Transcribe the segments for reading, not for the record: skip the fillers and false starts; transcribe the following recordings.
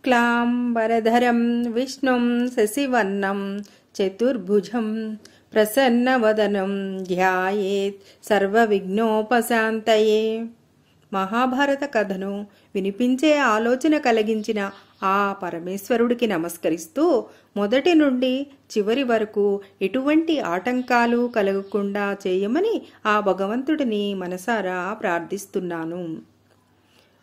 శుక్లాంబరధరం విష్ణుం శశివర్ణం చతుర్భుజం ప్రసన్నవదనం ధ్యాయేత్ సర్వవిఘ్నోపశాంతయే. మహాభారత కథను వినిపించే ఆలోచన కలిగించిన ఆ పరమేశ్వరుడికి నమస్కరిస్తూ మొదటి నుండి చివరి వరకు ఎటువంటి ఆటంకాలు కలగకుండా చేయమని ఆ భగవంతుడిని మనసారా ప్రార్థిస్తున్నాను.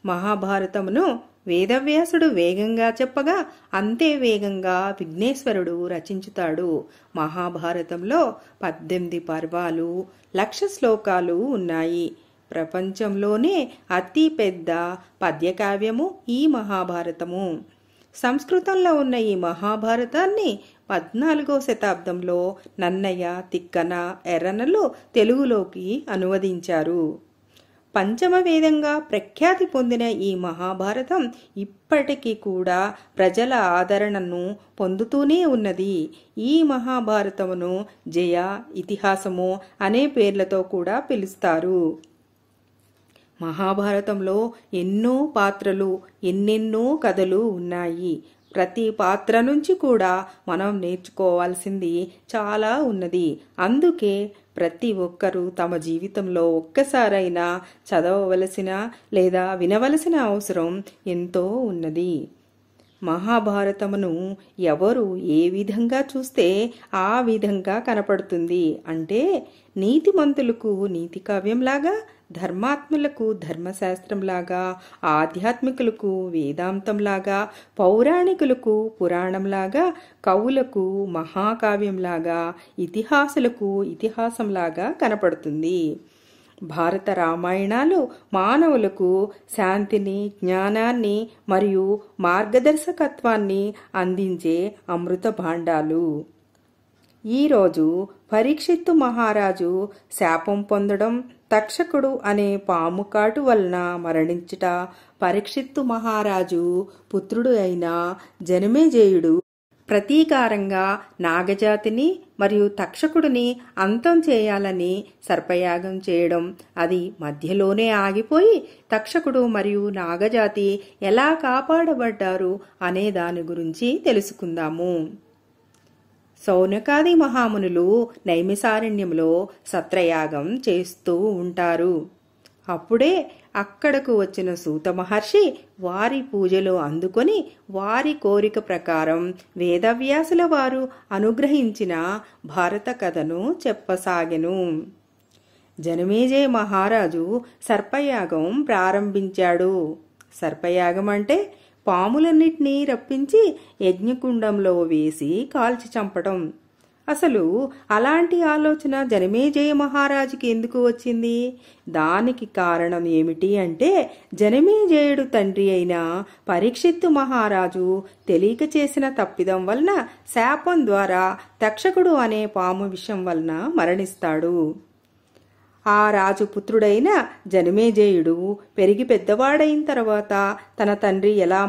మహాభారతమును వేదవ్యాసుడు వేగంగా చెప్పగా అంతే వేగంగా విఘ్నేశ్వరుడు రచించుతాడు. మహాభారతంలో 18 పర్వాలు, 1,00,000 శ్లోకాలు ఉన్నాయి. ప్రపంచంలోనే అతి పెద్ద పద్యకావ్యము ఈ మహాభారతము. సంస్కృతంలో ఉన్న ఈ మహాభారతాన్ని 14వ శతాబ్దంలో నన్నయ్య, తిక్కన, ఎర్రనలు తెలుగులోకి అనువదించారు. పంచమ వేదంగా ప్రఖ్యాతి పొందిన ఈ మహాభారతం ఇప్పటికీ కూడా ప్రజల ఆదరణను పొందుతూనే ఉన్నది. ఈ మహాభారతమును జయ, ఇతిహాసము అనే పేర్లతో కూడా పిలుస్తారు. మహాభారతంలో ఎన్నో పాత్రలు, ఎన్నెన్నో కథలు ఉన్నాయి. ప్రతి పాత్ర నుంచి కూడా మనం నేర్చుకోవాల్సింది చాలా ఉన్నది. అందుకే ప్రతి ఒక్కరూ తమ జీవితంలో ఒక్కసారైనా చదవవలసిన లేదా వినవలసిన అవసరం ఎంతో ఉన్నది. మహాభారతమును ఎవరు ఏ విధంగా చూస్తే ఆ విధంగా కనపడుతుంది. అంటే నీతిమంతులకు నీతి కావ్యంలాగా, ధర్మాత్ములకు ధర్మశాస్త్రంలాగా, ఆధ్యాత్మికులకు వేదాంతంలాగా, పౌరాణికులకు పురాణంలాగా, కవులకు మహాకావ్యంలాగా, ఇతిహాసులకు ఇతిహాసంలాగా కనపడుతుంది. భారత రామాయణాలు మానవులకు శాంతిని, జ్ఞానాన్ని మరియు మార్గదర్శకత్వాన్ని అందించే అమృత భాండాలు. ఈరోజు పరీక్షిత్తు మహారాజు శాపం పొందడం, తక్షకుడు అనే పాము కాటు వలన మరణించుట, పరీక్షిత్తు మహారాజు పుత్రుడు అయిన జనమేజయుడు ప్రతీకారంగా నాగజాతిని మరియు తక్షకుడిని అంతం చేయాలని సర్పయాగం చేయడం, అది మధ్యలోనే ఆగిపోయి తక్షకుడు మరియు నాగజాతి ఎలా కాపాడబడ్డారు అనే దాని గురించి తెలుసుకుందాము. శౌనకాది మహామునులు నైమిసారణ్యంలో సత్రయాగం చేస్తూ ఉంటారు. అప్పుడే అక్కడకు వచ్చిన సూత మహర్షి వారి పూజలు అందుకొని వారి కోరిక ప్రకారం వేదవ్యాసుల వారు అనుగ్రహించిన భారత కథను చెప్పసాగెను. జనమేజయ మహారాజు సర్పయాగం ప్రారంభించాడు. సర్పయాగం అంటే పాములన్నిటినీ రప్పించి యజ్ఞకుండంలో వేసి కాల్చి చంపటం. అసలు అలాంటి ఆలోచన జనమేజయ మహారాజుకి ఎందుకు వచ్చింది? దానికి కారణం ఏమిటి అంటే జనమేజయుడు తండ్రి అయిన పరీక్షిత్తు మహారాజు తెలియక చేసిన తప్పిదం వలన శాపం ద్వారా తక్షకుడు అనే పాము విషం వలన మరణిస్తాడు. ఆ రాజు పుత్రుడైన జనమేజయుడు పెరిగి పెద్దవాడైన తర్వాత తన తండ్రి ఎలా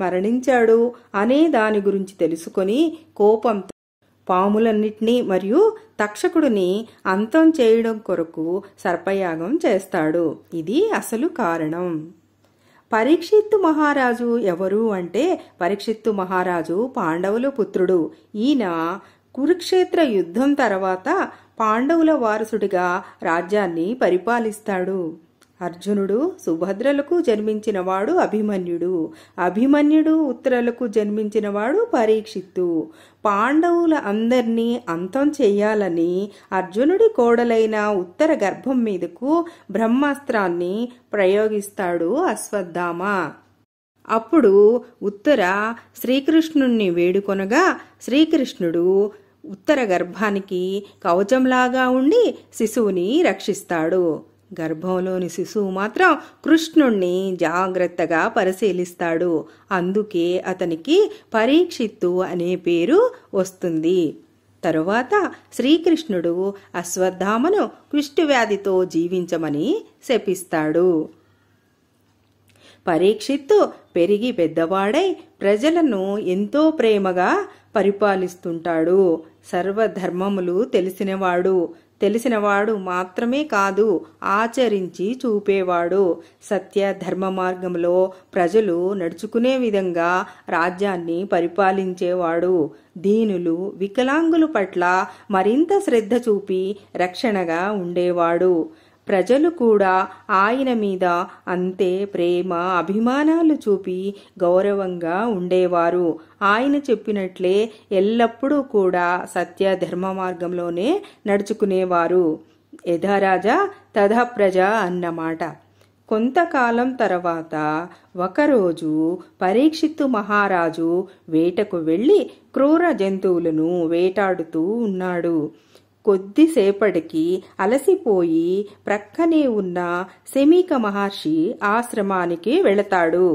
మరణించాడు అనే దాని గురించి తెలుసుకొని కోపంతో పాములన్నిటినీ మరియు తక్షకుడిని అంతం చేయడం కొరకు సర్పయాగం చేస్తాడు. ఇది అసలు కారణం. పరీక్షిత్తు మహారాజు ఎవరు అంటే పరీక్షిత్తు మహారాజు పాండవుల పుత్రుడు. ఈయన కురుక్షేత్ర యుద్ధం తర్వాత పాండవుల వారసుడిగా రాజ్యాన్ని పరిపాలిస్తాడు. అర్జునుడు సుభద్రలకు జన్మించినవాడు అభిమన్యుడు. అభిమన్యుడు ఉత్తరలకు జన్మించినవాడు పరీక్షిత్తు. పాండవుల అందర్నీ అంతం చెయ్యాలని అర్జునుడి కోడలైన ఉత్తర గర్భం మీదకు బ్రహ్మాస్త్రాన్ని ప్రయోగిస్తాడు అశ్వత్థామ. అప్పుడు ఉత్తర శ్రీకృష్ణుణ్ణి వేడుకొనగా శ్రీకృష్ణుడు ఉత్తర గర్భానికి కవచంలాగా ఉండి శిశువుని రక్షిస్తాడు. గర్భంలోని శిశువు మాత్రం కృష్ణుణ్ణి జాగ్రత్తగా పరిశీలిస్తాడు. అందుకే అతనికి పరీక్షిత్తు అనే పేరు వస్తుంది. తరువాత శ్రీకృష్ణుడు అశ్వత్థామను కుష్ఠవ్యాధితో జీవించమని శపిస్తాడు. పరీక్షిత్తు పెరిగి పెద్దవాడై ప్రజలను ఎంతో ప్రేమగా పరిపాలిస్తుంటాడు. సర్వధర్మములు తెలిసినవాడు. తెలిసినవాడు మాత్రమే కాదు, ఆచరించి చూపేవాడు. సత్య ధర్మ మార్గంలో ప్రజలు నడుచుకునే విధంగా రాజ్యాన్ని పరిపాలించేవాడు. దీనులు, వికలాంగుల పట్ల మరింత శ్రద్ధ చూపి రక్షణగా ఉండేవాడు. ప్రజలు కూడా ఆయన మీద అంతే ప్రేమ, అభిమానాలు చూపి గౌరవంగా ఉండేవారు. ఆయన చెప్పినట్లే ఎల్లప్పుడూ కూడా సత్య ధర్మ మార్గంలోనే నడుచుకునేవారు. యథారాజా తథా ప్రజ అన్నమాట. కొంతకాలం తర్వాత ఒకరోజు పరీక్షిత్తు మహారాజు వేటకు వెళ్లి క్రూర జంతువులను వేటాడుతూ ఉన్నాడు. కొద్దిసేపటికి అలసిపోయి ప్రక్కనే ఉన్న శమీక మహర్షి ఆశ్రమానికి వెళతాడు.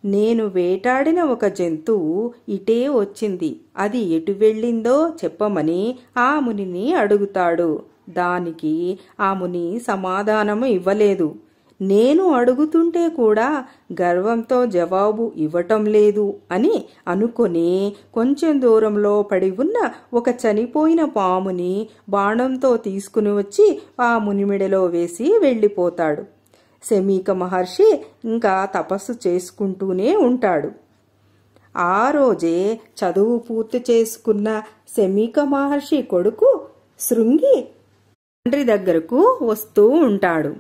నేను వేటాడిన ఒక జంతువు ఇటే వచ్చింది, అది ఎటు వెళ్ళిందో చెప్పమని ఆ మునిని అడుగుతాడు. దానికి ఆ ముని సమాధానము ఇవ్వలేదు. నేను అడుగుతుంటే కూడా గర్వంతో జవాబు ఇవ్వటం లేదు అని అనుకొని కొంచెం దూరంలో పడి ఉన్న ఒక చనిపోయిన పాముని బాణంతో తీసుకుని వచ్చి ఆ మునిమెడలో వేసి వెళ్ళిపోతాడు. శమీక మహర్షి ఇంకా తపస్సు చేసుకుంటూనే ఉంటాడు. ఆ రోజే చదువు పూర్తి చేసుకున్న శమీక మహర్షి కొడుకు శృంగి తండ్రి దగ్గరకు వస్తూ ఉంటాడు.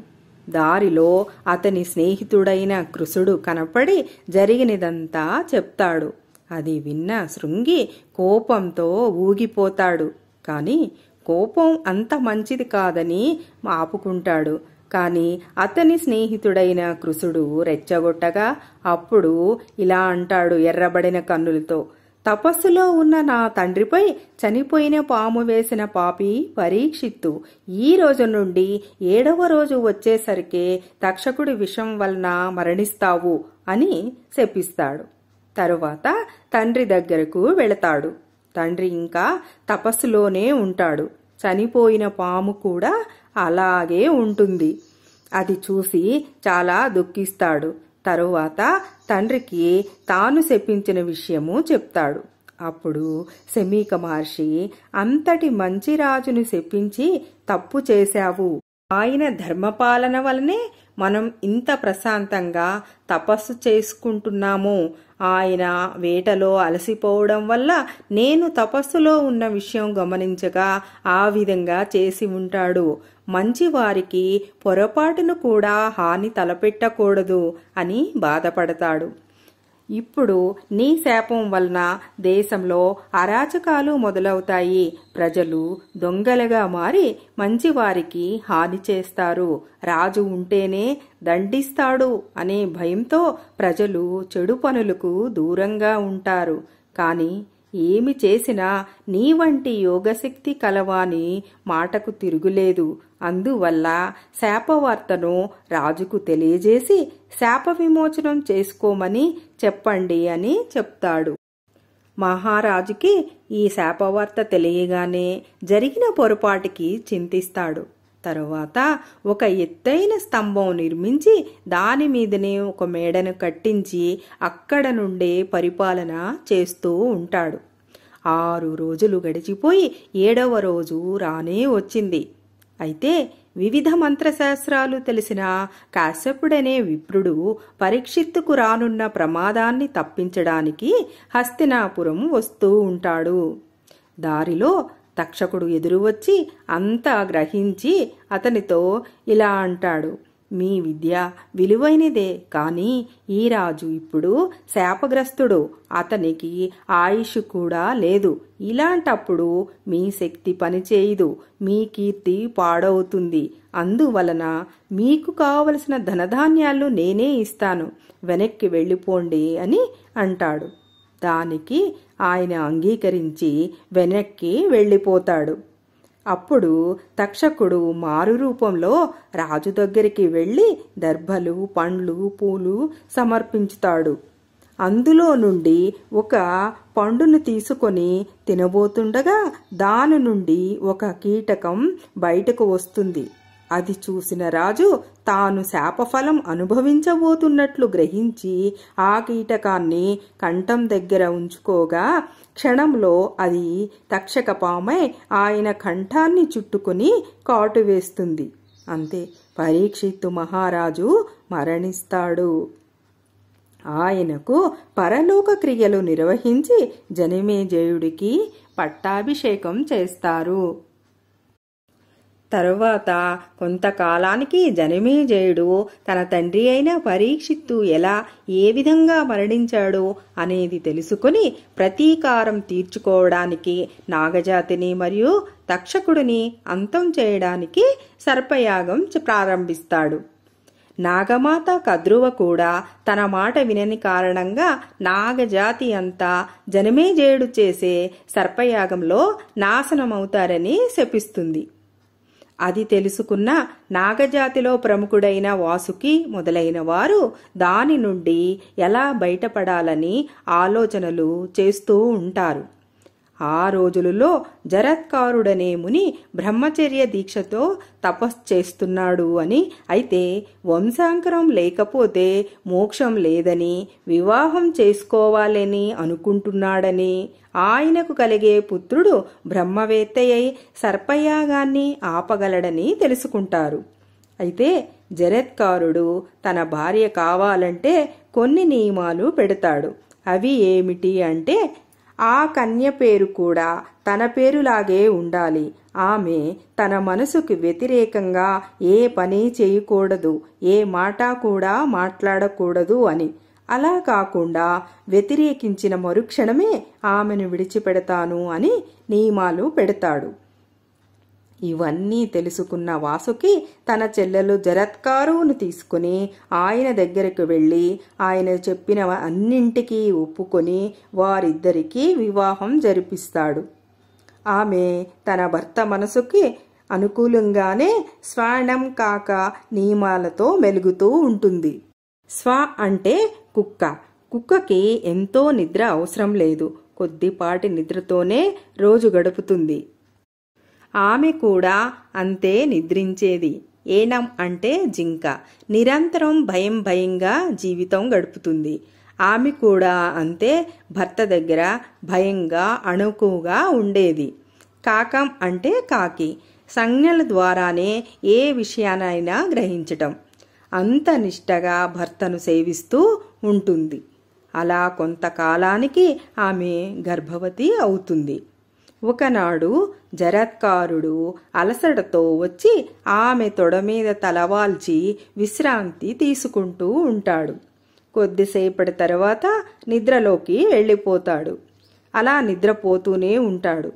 దారిలో అతని స్నేహితుడైన కృసుడు కనపడి జరిగినదంతా చెప్తాడు. అది విన్న శృంగి కోపంతో ఊగిపోతాడు. కాని కోపం అంత మంచిది కాదని ఆపుకుంటాడు. కాని అతని స్నేహితుడైన కృసుడు రెచ్చగొట్టగా అప్పుడు ఇలా అంటాడు ఎర్రబడిన కన్నులతో, తపస్సులో ఉన్న నా తండ్రిపై చనిపోయిన పాము వేసిన పాపి పరీక్షిత్తు ఈ రోజు నుండి 7వ రోజు వచ్చేసరికి తక్షకుడి విషం వలన మరణిస్తావు అని శపిస్తాడు. తరువాత తండ్రి దగ్గరకు వెళతాడు. తండ్రి ఇంకా తపస్సులోనే ఉంటాడు. చనిపోయిన పాము కూడా అలాగే ఉంటుంది. అది చూసి చాలా దుఃఖిస్తాడు. తరువాత తండ్రికి తాను శపించిన విషయము చెప్తాడు. అప్పుడు శమీక మహర్షి, అంతటి మంచి రాజును శపించి తప్పు చేశావు. ఆయన ధర్మపాలన వలనే మనం ఇంత ప్రశాంతంగా తపస్సు చేసుకుంటున్నాము. ఆయన వేటలో అలసిపోవడం వల్ల నేను తపస్సులో ఉన్న విషయం గమనించగా ఆ విధంగా చేసి ఉంటాడు. మంచివారికి పొరపాటును కూడా హాని తలపెట్టకూడదు అని బాధపడతాడు. ఇప్పుడు నీ శాపం వలన దేశంలో అరాచకాలు మొదలవుతాయి. ప్రజలు దొంగలుగా మారి మంచివారికి హాని చేస్తారు. రాజు ఉంటేనే దండిస్తాడు అనే భయంతో ప్రజలు చెడు పనులకు దూరంగా ఉంటారు. కాని ఏమి చేసినా నీ వంటి యోగశక్తి కలవాని మాటకు తిరుగులేదు. అందువల్ల శాపవార్తను రాజుకు తెలియజేసి శాప విమోచనం చేసుకోమని చెప్పండి అని చెప్తాడు. మహారాజుకి ఈ శాపవార్త తెలియగానే జరిగిన పొరపాటుకి చింతిస్తాడు. తరువాత ఒక ఎత్తైన స్తంభం నిర్మించి దాని మీదనే ఒక మేడను కట్టించి అక్కడ నుండే పరిపాలన చేస్తూ ఉంటాడు. 6 రోజులు గడిచిపోయి 7వ రోజు రానే వచ్చింది. అయితే వివిధ మంత్రశాస్త్రాలు తెలిసిన కాశ్యపుడనే విప్రుడు పరీక్షిత్తుకు రానున్న ప్రమాదాన్ని తప్పించడానికి హస్తినాపురం వస్తూ ఉంటాడు. దారిలో తక్షకుడు ఎదురువచ్చి అంతా గ్రహించి అతనితో ఇలా అంటాడు, మీ విద్య విలువైనదే, కానీ ఈ రాజు ఇప్పుడు శాపగ్రస్తుడు. అతనికి ఆయుష్ కూడా లేదు. ఇలాంటప్పుడు మీ శక్తి పనిచేయదు, మీ కీర్తి పాడవుతుంది. అందువలన మీకు కావలసిన ధనధాన్యాలు నేనే ఇస్తాను, వెనక్కి వెళ్ళిపోండి అని అంటాడు. దానికి ఆయన అంగీకరించి వెనక్కి వెళ్ళిపోతాడు. అప్పుడు తక్షకుడు మారు రూపంలో రాజు దగ్గరికి వెళ్లి దర్భలు, పండ్లు, పూలు సమర్పించుతాడు. అందులో నుండి ఒక పండును తీసుకొని తినబోతుండగా దాని నుండి ఒక కీటకం బయటకు వస్తుంది. అది చూసిన రాజు తాను శాపఫలం అనుభవించబోతున్నట్లు గ్రహించి ఆ కీటకాన్ని కంఠం దగ్గర ఉంచుకోగా క్షణంలో అది తక్షకపామై ఆయన కంఠాన్ని చుట్టుకుని కాటు వేస్తుంది. అంతే, పరీక్షిత్తు మహారాజు మరణిస్తాడు. ఆయనకు పరలోక క్రియలు నిర్వహించి జనమేజయుడికి పట్టాభిషేకం చేస్తారు. తరువాత కొంతకాలానికి జనమేజయుడు తన తండ్రి అయిన పరీక్షిత్తు ఏ విధంగా మరణించాడు అనేది తెలుసుకుని ప్రతీకారం తీర్చుకోవడానికి నాగజాతిని మరియు తక్షకుడిని అంతం చేయడానికి సర్పయాగం ప్రారంభిస్తాడు. నాగమాత కద్రువ కూడా తన మాట వినని కారణంగా నాగజాతి అంతా జనమేజయుడు చేసే సర్పయాగంలో నాశనమవుతారని శపిస్తుంది. అది తెలుసుకున్న నాగజాతిలో ప్రముఖుడైన వాసుకి మొదలైన వారు దాని నుండి ఎలా బయటపడాలని ఆలోచనలు చేస్తూ ఉంటారు. ఆ రోజులలో జరత్కారుడనే ముని బ్రహ్మచర్య దీక్షతో తపస్సు చేస్తున్నాడు అని, అయితే వంశాంకరం లేకపోతే మోక్షం లేదని, వివాహం చేసుకోవాలని అనుకుంటున్నాడని, ఆయనకు కలిగే పుత్రుడు బ్రహ్మవేత్తయ్యై సర్పయాగాన్ని ఆపగలడని తెలుసుకుంటారు. అయితే జరత్కారుడు తన భార్య కావాలంటే కొన్ని నియమాలు పెడతాడు. అవి ఏమిటి అంటే, ఆ కన్య పేరు కూడా తన పేరులాగే ఉండాలి. ఆమె తన మనసుకు వ్యతిరేకంగా ఏ పని చేయకూడదు, ఏ మాట కూడా మాట్లాడకూడదు అని. అలా కాకుండా వ్యతిరేకించిన మరుక్షణమే ఆమెను విడిచిపెడతాను అని నియమాలు పెడతాడు. ఇవన్నీ తెలుసుకున్న వాసుకి తన చెల్లెలు జరత్కారువును తీసుకుని ఆయన దగ్గరకు వెళ్ళి ఆయన చెప్పిన అన్నింటికీ ఒప్పుకొని వారిద్దరికీ వివాహం జరిపిస్తాడు. ఆమె తన భర్త మనసుకి అనుకూలంగానే స్వర్ణం కాక నియమాలతో మెలుగుతూ ఉంటుంది. స్వ అంటే కుక్క. కుక్కకి ఎంతో నిద్ర అవసరం లేదు. కొద్దిపాటి నిద్రతోనే రోజు గడుపుతుంది. ఆమె కూడా అంతే నిద్రించేది. ఏనం అంటే జింక. నిరంతరం భయంగా జీవితం గడుపుతుంది. ఆమె కూడా అంతే భర్త దగ్గర భయంగా అణుకుగా ఉండేది. కాకం అంటే కాకి. సంజ్ఞల ద్వారానే ఏ విషయానైనా గ్రహించటం. అంత నిష్టగా భర్తను సేవిస్తూ ఉంటుంది. అలా కొంతకాలానికి ఆమె గర్భవతి అవుతుంది. ఒకనాడు జరత్కారుడు అలసటతో వచ్చి ఆమె తొడమీద తలవాల్చి విశ్రాంతి తీసుకుంటూ ఉంటాడు. కొద్దిసేపటి తర్వాత నిద్రలోకి వెళ్ళిపోతాడు. అలా నిద్రపోతూనే ఉంటాడు.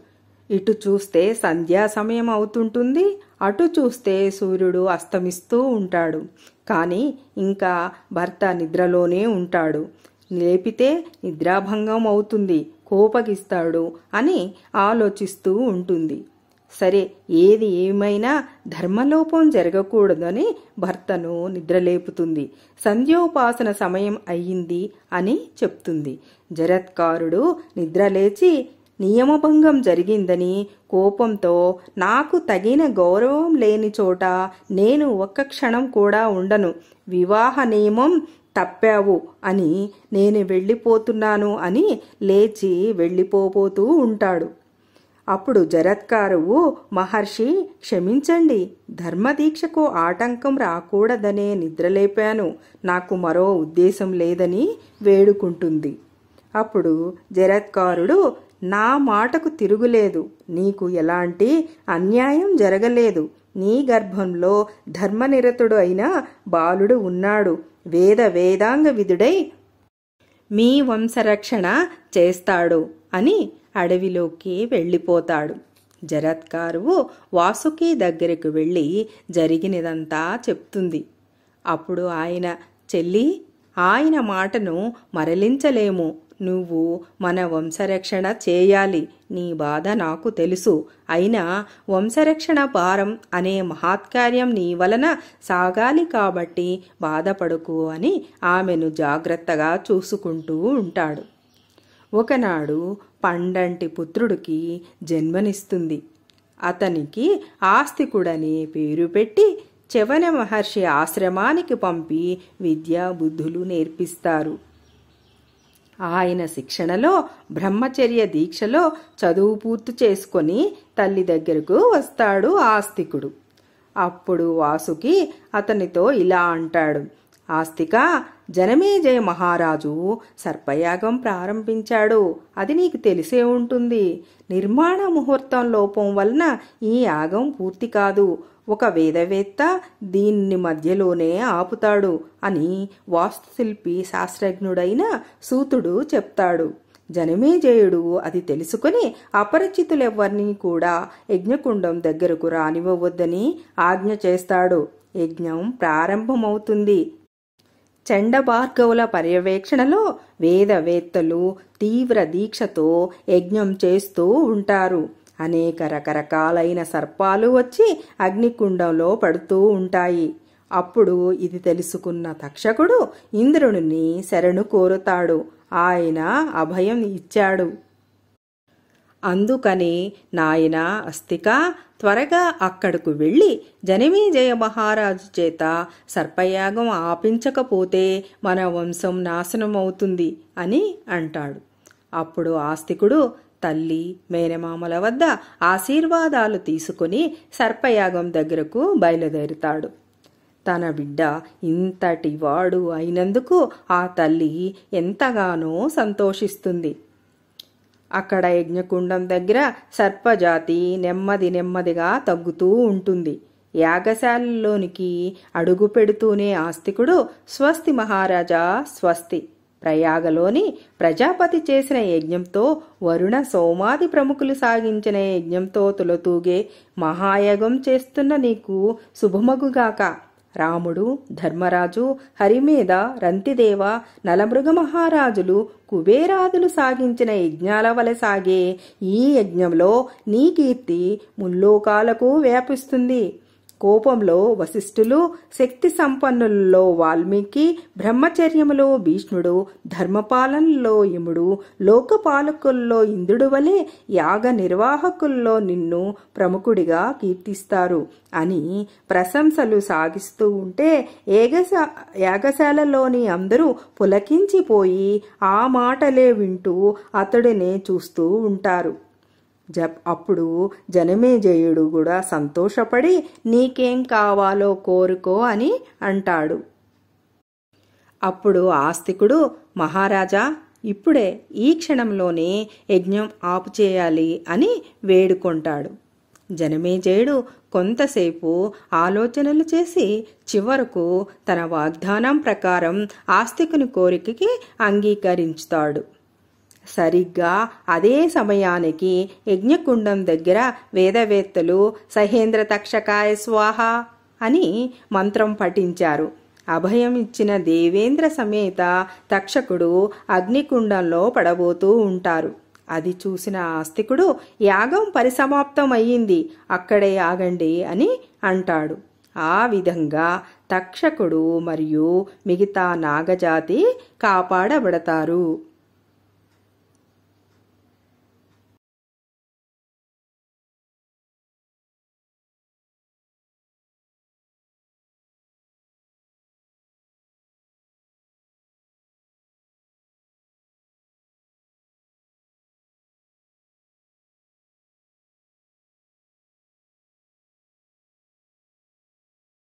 ఇటు చూస్తే సంధ్యా సమయం అవుతుంటుంది, అటు చూస్తే సూర్యుడు అస్తమిస్తూ ఉంటాడు. కానీ ఇంకా భర్త నిద్రలోనే ఉంటాడు. లేపితే నిద్రాభంగం అవుతుంది, కోపగిస్తాడు అని ఆలోచిస్తూ ఉంటుంది. సరే, ఏది ఏమైనా ధర్మలోపం జరగకూడదని భర్తను నిద్రలేపుతుంది. సంధ్యోపాసన సమయం అయ్యింది అని చెప్తుంది. జరత్కారుడు నిద్రలేచి నియమభంగం జరిగిందని కోపంతో, నాకు తగిన గౌరవం లేని చోట నేను ఒక్క క్షణం కూడా ఉండను, వివాహ నియమం తప్పావు అని నేను వెళ్ళిపోతున్నాను అని లేచి వెళ్ళిపోతూ ఉంటాడు. అప్పుడు జరత్కారువు, మహర్షి క్షమించండి, ధర్మదీక్షకు ఆటంకం రాకూడదనే నిద్రలేపాను, నాకు మరో ఉద్దేశం లేదని వేడుకుంటుంది. అప్పుడు జరత్కారుడు, నా మాటకు తిరుగులేదు, నీకు ఎలాంటి అన్యాయం జరగలేదు, నీ గర్భంలో ధర్మనిరతుడు అయిన బాలుడు ఉన్నాడు, వేదాంగ విధుడై మీ వంశరక్షణ చేస్తాడు అని అడవిలోకి వెళ్ళిపోతాడు. జరత్కారువు వాసుకి దగ్గరకు వెళ్ళి జరిగినదంతా చెప్తుంది. అప్పుడు ఆయన, చెల్లి, ఆయన మాటను మరలించలేము, నువ్వు మన వంశరక్షణ చేయాలి, నీ బాధ నాకు తెలుసు, అయినా వంశరక్షణ భారం అనే మహత్కార్యం నీ వలన సాగాలి కాబట్టి బాధపడకు అని ఆమెను జాగ్రత్తగా చూసుకుంటూ ఉంటాడు. ఒకనాడు పండంటి పుత్రుడికి జన్మనిస్తుంది. అతనికి ఆస్తికుడనే పేరు పెట్టి చ్యవన మహర్షి ఆశ్రమానికి పంపి విద్యా బుద్ధులు నేర్పిస్తారు. ఆయన శిక్షణలో బ్రహ్మచర్య దీక్షలో చదువు పూర్తి చేసుకొని తల్లి దగ్గరకు వస్తాడు ఆస్తికుడు. అప్పుడు వాసుకి అతనితో ఇలా అంటాడు: ఆస్తిక, జనమేజయ మహారాజు సర్పయాగం ప్రారంభించాడు. అది నీకు తెలిసే ఉంటుంది. నిర్మాణ ముహూర్తం లోపం వలన ఈ యాగం పూర్తి కాదు. ఒక వేదవేత్త దీన్ని మధ్యలోనే ఆపుతాడు అని వాస్తుశిల్పి శాస్త్రజ్ఞుడైన సూతుడు చెప్తాడు. జనమేజయుడు అది తెలుసుకుని అపరిచితులెవ్వరినీ కూడా యజ్ఞకుండం దగ్గరకు రానివ్వవద్దని ఆజ్ఞ చేస్తాడు. యజ్ఞం ప్రారంభమవుతుంది. చండభార్గవుల పర్యవేక్షణలో వేదవేత్తలు తీవ్ర దీక్షతో యజ్ఞం చేస్తూ ఉంటారు. అనేక రకరకాలైన సర్పాలు వచ్చి అగ్నికుండంలో పడుతూ ఉంటాయి. అప్పుడు ఇది తెలుసుకున్న తక్షకుడు ఇంద్రుని శరణు కోరుతాడు. ఆయన అభయం ఇచ్చాడు. అందుకని నాయనా అస్తిక, త్వరగా అక్కడకు వెళ్ళి జనమేజయ మహారాజు చేత సర్పయాగం ఆపించకపోతే మన వంశం నాశనమవుతుంది అని అంటాడు. అప్పుడు ఆస్తికుడు తల్లి మేనమామల వద్ద ఆశీర్వాదాలు తీసుకుని సర్పయాగం దగ్గరకు బయలుదేరుతాడు. తన బిడ్డ ఇంతటి వాడు అయినందుకు ఆ తల్లి ఎంతగానో సంతోషిస్తుంది. అక్కడ యజ్ఞకుండం దగ్గర సర్పజాతి నెమ్మదిగా తగ్గుతూ ఉంటుంది. యాగశాలలోనికి అడుగు పెడుతూనే ఆస్తికుడు స్వస్తి మహారాజా స్వస్తి. ప్రయాగలోని ప్రజాపతి చేసిన యజ్ఞంతో వరుణ సోమాది ప్రముఖులు సాగించిన యజ్ఞంతో తులతూగే మహాయాగం చేస్తున్న నీకు శుభమగుగాక. రాముడు, ధర్మరాజు, హరిమేధ, రంతిదేవ, నలమృగ మహారాజులు, కుబేరాదులు సాగించిన యజ్ఞాల వలె సాగే ఈ యజ్ఞంలో నీ కీర్తి ముల్లోకాలకు వ్యాపిస్తుంది. కోపంలో వశిష్ఠులు, శక్తి సంపన్నులలో వాల్మీకి, బ్రహ్మచర్యములో భీష్ముడు, ధర్మపాలనలో యముడు, లోకపాలకుల్లో ఇంద్రుడు వలె యాగ నిర్వాహకుల్లో నిన్ను ప్రముఖుడిగా కీర్తిస్తారు అని ప్రశంసలు సాగిస్తూ ఉంటే యాగశాలలోని అందరూ పులకించిపోయి ఆ మాటలే వింటూ అతడినే చూస్తూ ఉంటారు. అప్పుడు జనమేజయుడు కూడా సంతోషపడి నీకేం కావాలో కోరుకో అని అంటాడు. అప్పుడు ఆస్తికుడు మహారాజా, ఇప్పుడే ఈ క్షణంలోనే యజ్ఞం ఆపు చేయాలి అని వేడుకుంటాడు. జనమేజయుడు కొంతసేపు ఆలోచనలు చేసి చివరకు తన వాగ్దానం ప్రకారం ఆస్తికుని కోరికకి అంగీకరించుతాడు. సరిగ్గా అదే సమయానికి యజ్ఞకుండం దగ్గర వేదవేత్తలు సహేంద్ర తక్షకాయ స్వాహ అని మంత్రం పఠించారు. అభయం ఇచ్చిన దేవేంద్ర సమేత తక్షకుడు అగ్నికుండంలో పడబోతూ ఉంటారు. అది చూసిన ఆస్తికుడు యాగం పరిసమాప్తం అయ్యింది, అక్కడే ఆగండి అని అంటాడు. ఆ విధంగా తక్షకుడు మరియు మిగతా నాగజాతి కాపాడబడతారు.